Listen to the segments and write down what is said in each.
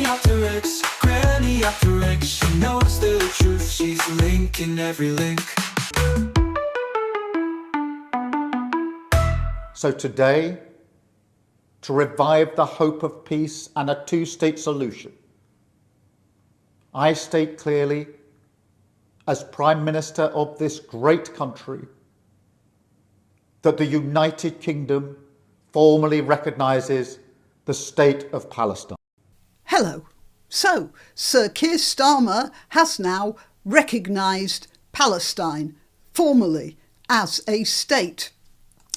granniopteryx, granniopteryx. She knows the truth, she's linking every link. So today, to revive the hope of peace and a two-state solution, I state clearly, as Prime Minister of this great country, that the United Kingdom formally recognises the State of Palestine. Hello. So, Sir Keir Starmer has now recognised Palestine formally as a state.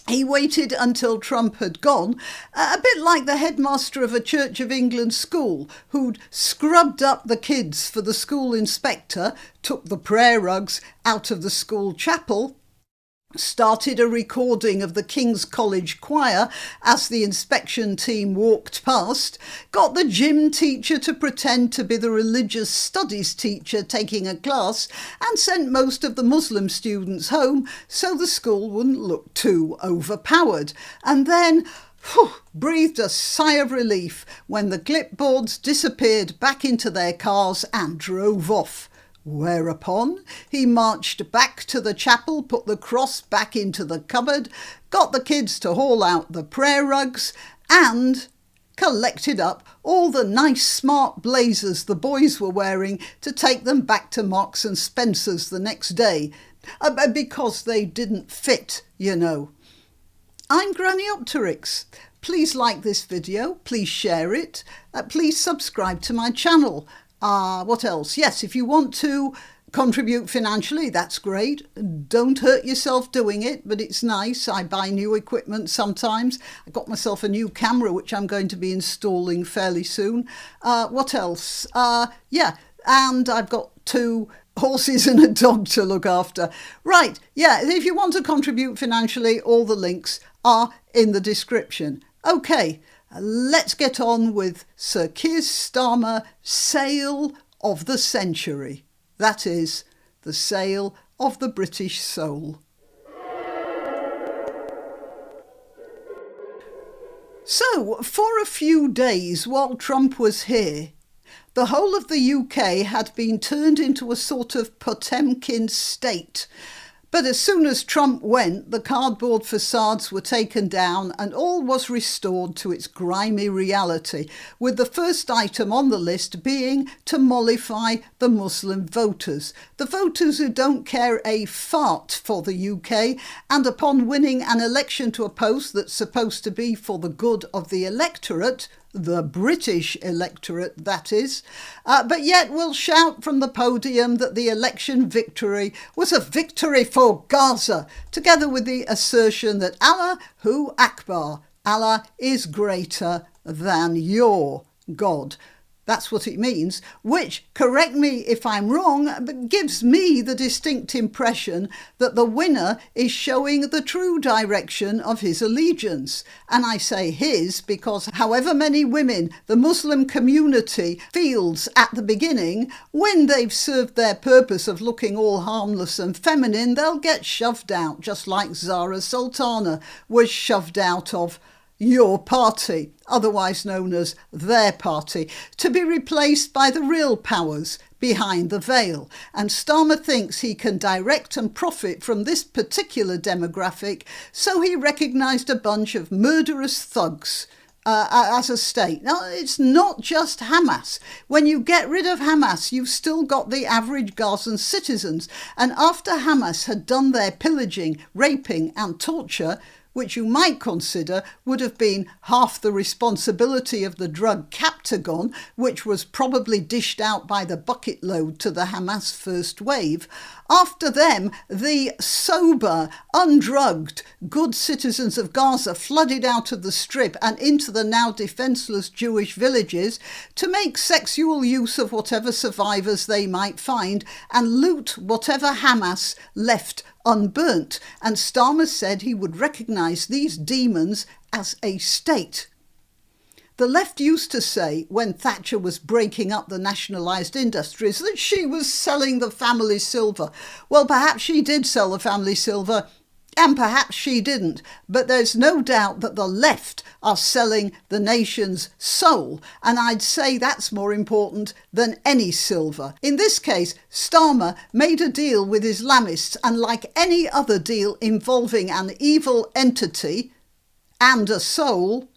He waited until Trump had gone, a bit like the headmaster of a Church of England school who'd scrubbed up the kids for the school inspector, took the prayer rugs out of the school chapel, started a recording of the King's College Choir as the inspection team walked past, got the gym teacher to pretend to be the religious studies teacher taking a class, and sent most of the Muslim students home so the school wouldn't look too overpowered. And then breathed a sigh of relief when the clipboards disappeared back into their cars and drove off. Whereupon he marched back to the chapel, put the cross back into the cupboard, got the kids to haul out the prayer rugs and collected up all the nice smart blazers the boys were wearing to take them back to Marks and Spencer's the next day, because they didn't fit, you know. I'm Granniopteryx. Please like this video, please share it, please subscribe to my channel. What else? Yes, if you want to contribute financially, that's great. Don't hurt yourself doing it, but it's nice. I buy new equipment sometimes. I got myself a new camera, which I'm going to be installing fairly soon. What else? Yeah, and I've got 2 horses and a dog to look after. Right, yeah, if you want to contribute financially, all the links are in the description. Okay. Let's get on with Sir Keir Starmer sale of the century. That is, the sale of the British soul. So, for a few days while Trump was here, the whole of the UK had been turned into a sort of Potemkin state. But as soon as Trump went, the cardboard facades were taken down and all was restored to its grimy reality, with the first item on the list being to mollify the Muslim voters. The voters who don't care a fart for the UK, and upon winning an election to a post that's supposed to be for the good of the electorate, the British electorate, that is, but yet will shout from the podium that the election victory was a victory for Gaza, together with the assertion that Allahu Akbar, Allah is greater than your God. That's what it means, which, correct me if I'm wrong, but gives me the distinct impression that the winner is showing the true direction of his allegiance. And I say his because however many women the Muslim community fields at the beginning, when they've served their purpose of looking all harmless and feminine, they'll get shoved out, just like Zara Sultana was shoved out of your party, otherwise known as their party, to be replaced by the real powers behind the veil. And Starmer thinks he can direct and profit from this particular demographic, so he recognised a bunch of murderous thugs as a state. Now, it's not just Hamas. When you get rid of Hamas, you've still got the average Gazan citizens. And after Hamas had done their pillaging, raping and torture, which you might consider would have been half the responsibility of the drug Captagon, which was probably dished out by the bucket load to the Hamas first wave. After them, the sober, undrugged, good citizens of Gaza flooded out of the Strip and into the now defenceless Jewish villages to make sexual use of whatever survivors they might find and loot whatever Hamas left unburnt. And Starmer said he would recognise these demons as a state. The left used to say, when Thatcher was breaking up the nationalised industries, that she was selling the family silver. Well, perhaps she did sell the family silver And perhaps she didn't, but there's no doubt that the left are selling the nation's soul, and I'd say that's more important than any silver. In this case, Starmer made a deal with Islamists, and like any other deal involving an evil entity and a soul,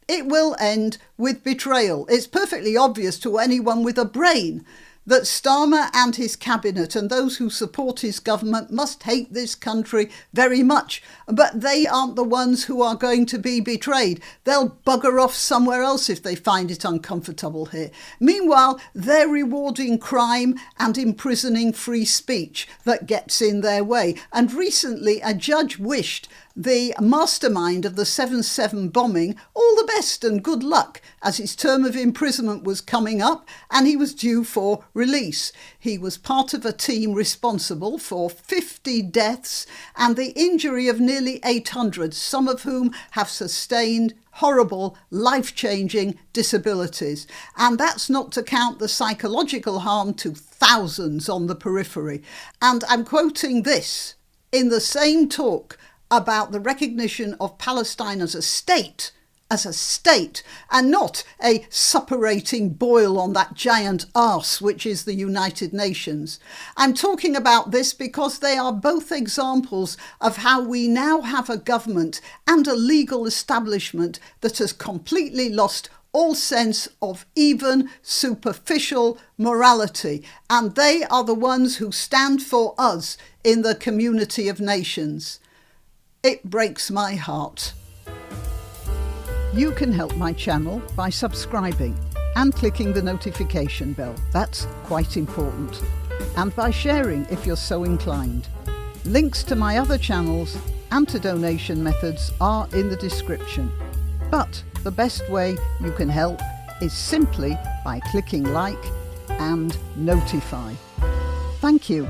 it will end with betrayal. It's perfectly obvious to anyone with a brain that Starmer and his cabinet and those who support his government must hate this country very much, but they aren't the ones who are going to be betrayed. They'll bugger off somewhere else if they find it uncomfortable here. Meanwhile, they're rewarding crime and imprisoning free speech that gets in their way. And recently, a judge wished the mastermind of the 7/7 bombing all the best and good luck, as his term of imprisonment was coming up and he was due for release. He was part of a team responsible for 50 deaths and the injury of nearly 800, some of whom have sustained horrible, life-changing disabilities. And that's not to count the psychological harm to thousands on the periphery. And I'm quoting this in the same talk about the recognition of Palestine as a state, and not a suppurating boil on that giant arse which is the United Nations. I'm talking about this because they are both examples of how we now have a government and a legal establishment that has completely lost all sense of even superficial morality, and they are the ones who stand for us in the community of nations. It breaks my heart. You can help my channel by subscribing and clicking the notification bell. That's quite important. And by sharing if you're so inclined. Links to my other channels and to donation methods are in the description. But the best way you can help is simply by clicking like and notify. Thank you.